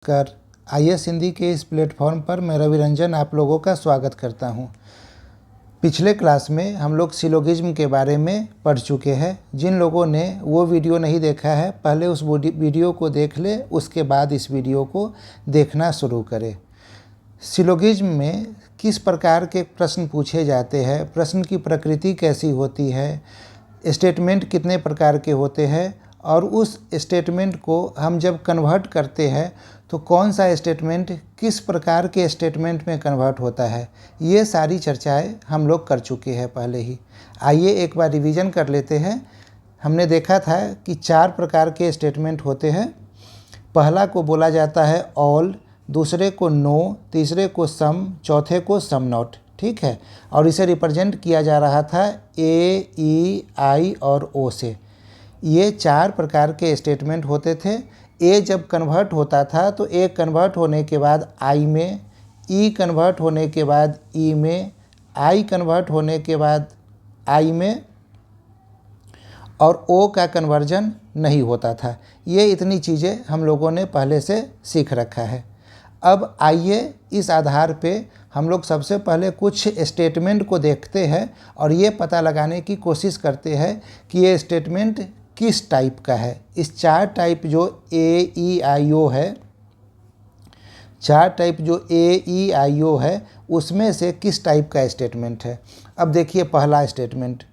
नमस्कार। आईएएस हिंदी के इस प्लेटफॉर्म पर मैं रवि रंजन आप लोगों का स्वागत करता हूं। पिछले क्लास में हम लोग सिलोगिज्म के बारे में पढ़ चुके हैं। जिन लोगों ने वो वीडियो नहीं देखा है, पहले उस वीडियो को देख ले, उसके बाद इस वीडियो को देखना शुरू करें। सिलोगिज्म में किस प्रकार के प्रश्न पूछे जाते हैं, प्रश्न की प्रकृति कैसी होती है, स्टेटमेंट कितने प्रकार के होते हैं और उस स्टेटमेंट को हम जब कन्वर्ट करते हैं तो कौन सा स्टेटमेंट किस प्रकार के स्टेटमेंट में कन्वर्ट होता है, ये सारी चर्चाएं हम लोग कर चुके हैं पहले ही। आइए एक बार रिवीजन कर लेते हैं। हमने देखा था कि 4 प्रकार के स्टेटमेंट होते हैं। पहला को बोला जाता है ऑल, दूसरे को नो, तीसरे को सम, चौथे को सम नॉट। ठीक है, और इसे रिप्रेजेंट किया जा रहा था ए, ई, आई और ओ से। ये 4 प्रकार के स्टेटमेंट होते थे। ए जब कन्वर्ट होता था तो ए कन्वर्ट होने के बाद आई में, ई कन्वर्ट होने के बाद ई में, आई कन्वर्ट होने के बाद आई में और ओ का कन्वर्जन नहीं होता था। ये इतनी चीज़ें हम लोगों ने पहले से सीख रखा है। अब आइए इस आधार पे हम लोग सबसे पहले कुछ स्टेटमेंट को देखते हैं और ये पता लगाने की कोशिश करते हैं कि ये स्टेटमेंट किस टाइप का है। इस 4 टाइप जो ए, ई, आई, ओ है, 4 टाइप जो ए, ई, आई, ओ है, उसमें से किस टाइप का स्टेटमेंट है। अब देखिए पहला statement,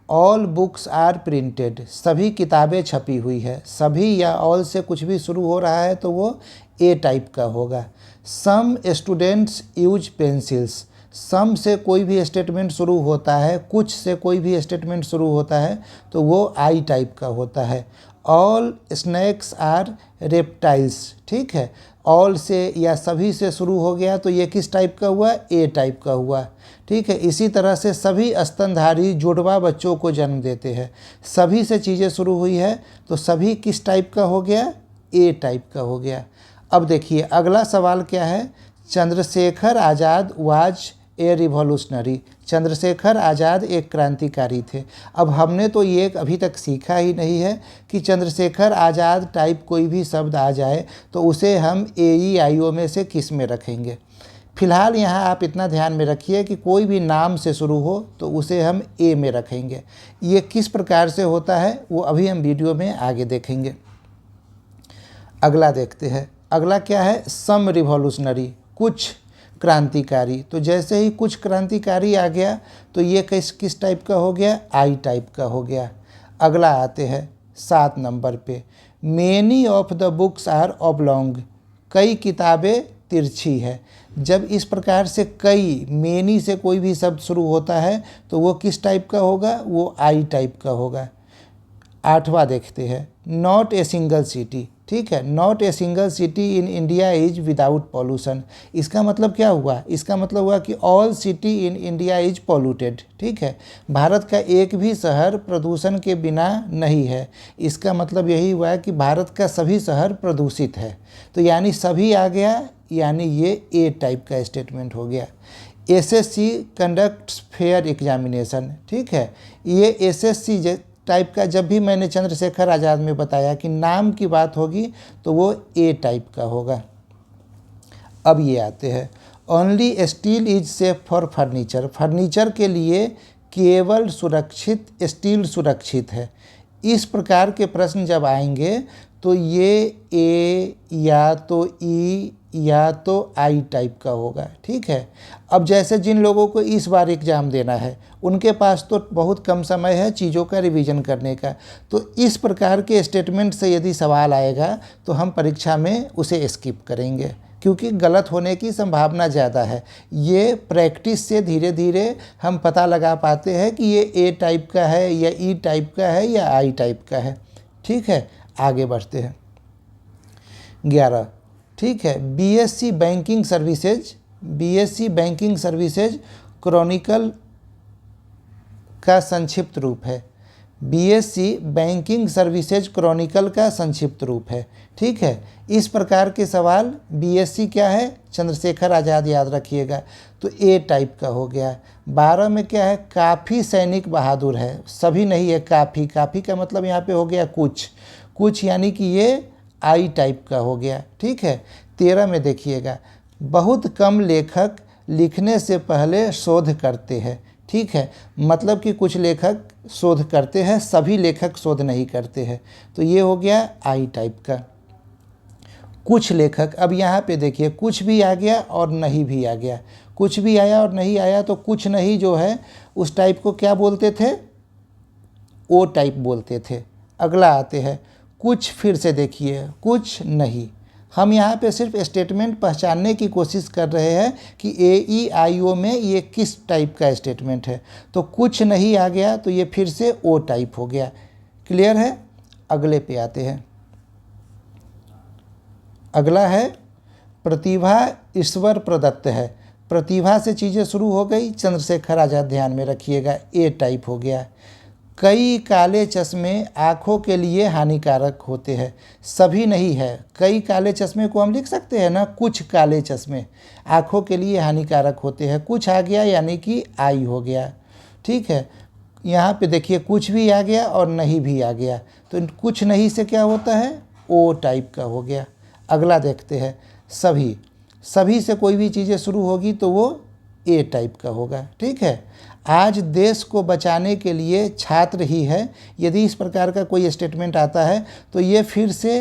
all books are printed, सभी किताबें छपी हुई है। सभी या ऑल से कुछ भी शुरू हो रहा है तो वो ए टाइप का होगा। सम स्टूडेंट्स यूज पेंसिल्स, सम से कोई भी स्टेटमेंट शुरू होता है, कुछ से कोई भी स्टेटमेंट शुरू होता है तो वो आई टाइप का होता है। ऑल स्नैक्स आर रेप्टाइल्स, ठीक है, ऑल से या सभी से शुरू हो गया तो ये किस टाइप का हुआ, ए टाइप का हुआ। ठीक है, इसी तरह से सभी स्तनधारी जुड़वा बच्चों को जन्म देते हैं। सभी से चीज़ें शुरू हुई है तो सभी किस टाइप का हो गया, ए टाइप का हो गया। अब देखिए अगला सवाल क्या है, Chandrashekhar Azad was a revolutionary, Chandrashekhar Azad एक क्रांतिकारी थे। अब हमने तो ये अभी तक सीखा ही नहीं है कि चंद्रशेखर आज़ाद टाइप कोई भी शब्द आ जाए तो उसे हम ए, ई, आई, ओ में से किस में रखेंगे। फिलहाल यहाँ आप इतना ध्यान में रखिए कि कोई भी नाम से शुरू हो तो उसे हम ए में रखेंगे। ये किस प्रकार से होता है वो अभी हम वीडियो में आगे देखेंगे। अगला देखते हैं। अगला क्या है, सम रिवॉल्यूशनरी, कुछ क्रांतिकारी। तो जैसे ही कुछ क्रांतिकारी आ गया तो ये किस टाइप का हो गया, आई टाइप का हो गया। अगला आते हैं 7 नंबर पे, many of the books are oblong, कई किताबें तिरछी है। जब इस प्रकार से कई, मेनी से कोई भी शब्द शुरू होता है तो वो किस टाइप का होगा, वो आई टाइप का होगा। 8वां देखते हैं, नॉट ए सिंगल सिटी, ठीक है, not a single city in India is without pollution. इसका मतलब क्या हुआ, इसका मतलब हुआ कि all city in India is polluted. ठीक है, भारत का एक भी शहर प्रदूषण के बिना नहीं है। इसका मतलब यही हुआ कि भारत का सभी शहर प्रदूषित है। तो यानी सभी आ गया, यानी ये ए टाइप का स्टेटमेंट हो गया। एसएससी कंडक्ट्स फेयर एग्जामिनेशन, ठीक है, ये एसएससी टाइप का, जब भी मैंने चंद्रशेखर आज़ाद में बताया कि नाम की बात होगी तो वो ए टाइप का होगा। अब ये आते हैं, only steel is safe for furniture, furniture के लिए केवल सुरक्षित स्टील सुरक्षित है। इस प्रकार के प्रश्न जब आएंगे तो ये ए या तो ई या तो आई टाइप का होगा। ठीक है, अब जैसे जिन लोगों को इस बार एग्ज़ाम देना है उनके पास तो बहुत कम समय है चीज़ों का रिवीजन करने का, तो इस प्रकार के स्टेटमेंट से यदि सवाल आएगा तो हम परीक्षा में उसे स्किप करेंगे क्योंकि गलत होने की संभावना ज़्यादा है। ये प्रैक्टिस से धीरे धीरे हम पता लगा पाते हैं कि ये ए टाइप का है या ई टाइप का है या आई टाइप का है। ठीक है, आगे बढ़ते हैं। 11, ठीक है, BSc banking services, BSc banking services Chronicle का संक्षिप्त रूप है। बीएससी बैंकिंग सर्विसेज क्रॉनिकल का संक्षिप्त रूप है। ठीक है, इस प्रकार के सवाल बीएससी क्या है, चंद्रशेखर आज़ाद याद रखिएगा, तो ए टाइप का हो गया। 12 में क्या है, काफ़ी सैनिक बहादुर है, सभी नहीं है, काफ़ी, काफ़ी का मतलब यहाँ पे हो गया कुछ, कुछ यानी कि ये आई टाइप का हो गया। ठीक है, 13 में देखिएगा, बहुत कम लेखक लिखने से पहले शोध करते हैं। ठीक है, मतलब कि कुछ लेखक शोध करते हैं, सभी लेखक शोध नहीं करते हैं। तो ये हो गया आई टाइप का। कुछ लेखक, अब यहाँ पे देखिए कुछ भी आ गया और नहीं भी आ गया। कुछ भी आया और नहीं आया तो कुछ नहीं जो है उस टाइप को क्या बोलते थे, ओ टाइप बोलते थे। अगला आते हैं कुछ, फिर से देखिए कुछ नहीं। हम यहाँ पे सिर्फ स्टेटमेंट पहचानने की कोशिश कर रहे हैं कि ए ई आई ओ में ये किस टाइप का स्टेटमेंट है। तो कुछ नहीं आ गया तो ये फिर से ओ टाइप हो गया। क्लियर है? अगले पे आते हैं। अगला है प्रतिभा ईश्वर प्रदत्त है। प्रतिभा से चीज़ें शुरू हो गई, चंद्रशेखर आज़ाद ध्यान में रखिएगा, ए टाइप हो गया। कई काले चश्मे आँखों के लिए हानिकारक होते हैं, सभी नहीं है। कई काले चश्मे को हम लिख सकते हैं ना, कुछ काले चश्मे आँखों के लिए हानिकारक होते हैं। कुछ आ गया यानी कि आई हो गया। ठीक है, यहाँ पे देखिए कुछ भी आ गया और नहीं भी आ गया, तो कुछ नहीं से क्या होता है, ओ टाइप का हो गया। अगला देखते हैं सभी। सभी से कोई भी चीज़ें शुरू होगी तो वो ए टाइप का होगा। ठीक है, आज देश को बचाने के लिए छात्र ही है। यदि इस प्रकार का कोई स्टेटमेंट आता है तो ये फिर से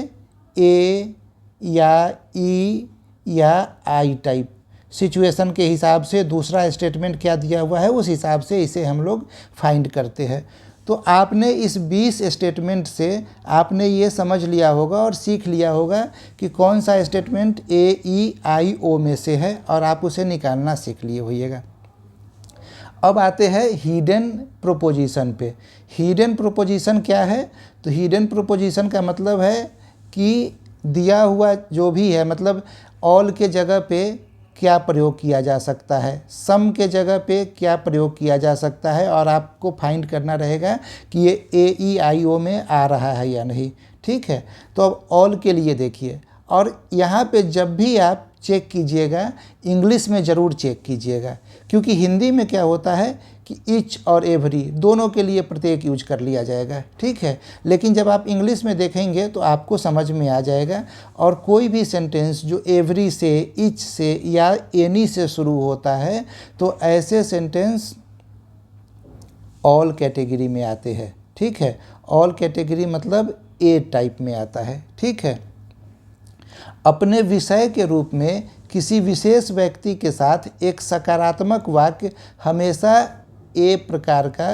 ए या ई या आई टाइप, सिचुएशन के हिसाब से दूसरा स्टेटमेंट क्या दिया हुआ है उस हिसाब से इसे हम लोग फाइंड करते हैं। तो आपने इस 20 स्टेटमेंट से आपने ये समझ लिया होगा और सीख लिया होगा कि कौन सा स्टेटमेंट ए ई आई ओ में से है और आप उसे निकालना सीख लिए होइएगा। अब आते हैं हिडन प्रोपोजिशन पे। हिडन प्रोपोजिशन क्या है? तो हिडन प्रोपोजिशन का मतलब है कि दिया हुआ जो भी है, मतलब ऑल के जगह पे क्या प्रयोग किया जा सकता है, सम के जगह पे क्या प्रयोग किया जा सकता है, और आपको फाइंड करना रहेगा कि ये ए ई आई ओ में आ रहा है या नहीं। ठीक है, तो अब ऑल के लिए देखिए, और यहाँ पे जब भी आप चेक कीजिएगा इंग्लिश में ज़रूर चेक कीजिएगा, क्योंकि हिंदी में क्या होता है कि ईच और एवरी दोनों के लिए प्रत्येक यूज कर लिया जाएगा। ठीक है, लेकिन जब आप इंग्लिश में देखेंगे तो आपको समझ में आ जाएगा। और कोई भी सेंटेंस जो एवरी से, ईच से या एनी से शुरू होता है तो ऐसे सेंटेंस ऑल कैटेगरी में आते हैं। ठीक है, ऑल कैटेगरी मतलब ए टाइप में आता है। ठीक है, अपने विषय के रूप में किसी विशेष व्यक्ति के साथ एक सकारात्मक वाक्य हमेशा ए प्रकार का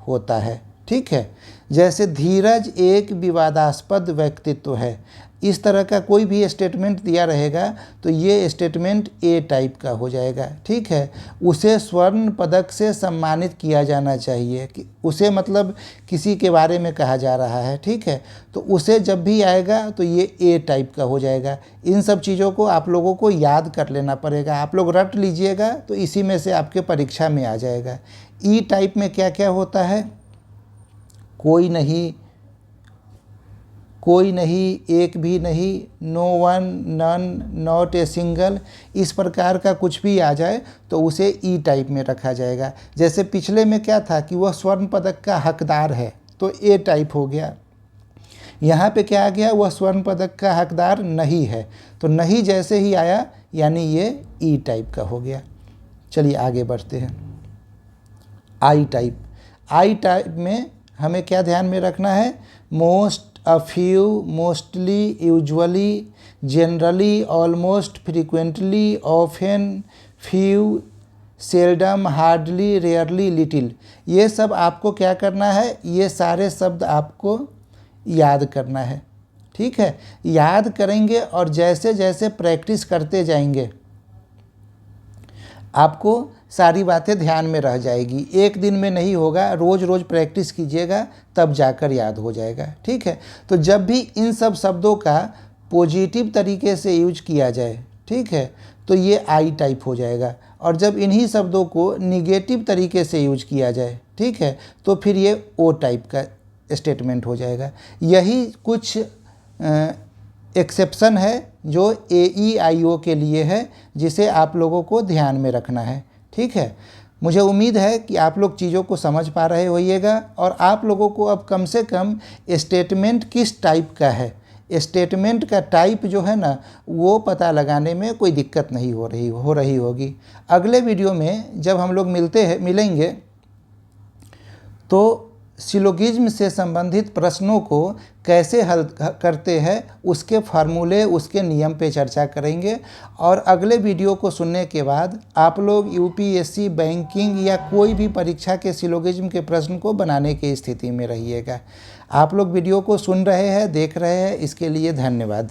होता है। ठीक है, जैसे धीरज एक विवादास्पद व्यक्तित्व है, इस तरह का कोई भी स्टेटमेंट दिया रहेगा तो ये स्टेटमेंट ए टाइप का हो जाएगा। ठीक है, उसे स्वर्ण पदक से सम्मानित किया जाना चाहिए, कि उसे मतलब किसी के बारे में कहा जा रहा है। ठीक है, तो उसे जब भी आएगा तो ये ए टाइप का हो जाएगा। इन सब चीज़ों को आप लोगों को याद कर लेना पड़ेगा, आप लोग रट लीजिएगा तो इसी में से आपके परीक्षा में आ जाएगा। ई टाइप में क्या क्या होता है? कोई नहीं, कोई नहीं, एक भी नहीं, no one, none, not a single, इस प्रकार का कुछ भी आ जाए तो उसे ई टाइप में रखा जाएगा। जैसे पिछले में क्या था कि वह स्वर्ण पदक का हकदार है तो ए टाइप हो गया। यहाँ पे क्या आ गया? वह स्वर्ण पदक का हकदार नहीं है, तो नहीं जैसे ही आया यानी ये ई टाइप का हो गया। चलिए आगे बढ़ते हैं। I type. आई टाइप में हमें क्या ध्यान में रखना है? Most, a few, mostly, usually, generally, almost, frequently, often, few, seldom, hardly, rarely, little, ये सब आपको क्या करना है? ये सारे शब्द आपको याद करना है। ठीक है, याद करेंगे और जैसे जैसे प्रैक्टिस करते जाएंगे आपको सारी बातें ध्यान में रह जाएगी। एक दिन में नहीं होगा, रोज़ रोज़ प्रैक्टिस कीजिएगा तब जाकर याद हो जाएगा। ठीक है, तो जब भी इन सब शब्दों का पॉजिटिव तरीके से यूज किया जाए, ठीक है, तो ये आई टाइप हो जाएगा, और जब इन्हीं शब्दों को निगेटिव तरीके से यूज किया जाए, ठीक है, तो फिर ये ओ टाइप का स्टेटमेंट हो जाएगा। यही कुछ एक्सेप्शन है जो ए ई आई ओ के लिए है, जिसे आप लोगों को ध्यान में रखना है। ठीक है, मुझे उम्मीद है कि आप लोग चीज़ों को समझ पा रहे होइएगा, और आप लोगों को अब कम से कम स्टेटमेंट किस टाइप का है स्टेटमेंट का टाइप जो है ना वो पता लगाने में कोई दिक्कत नहीं हो रही होगी। अगले वीडियो में जब हम लोग मिलेंगे तो सिलोगिज्म से संबंधित प्रश्नों को कैसे हल करते हैं उसके फार्मूले, उसके नियम पे चर्चा करेंगे। और अगले वीडियो को सुनने के बाद आप लोग यूपीएससी, बैंकिंग या कोई भी परीक्षा के सिलोगिज्म के प्रश्न को बनाने की स्थिति में रहिएगा। आप लोग वीडियो को सुन रहे हैं, देख रहे हैं, इसके लिए धन्यवाद।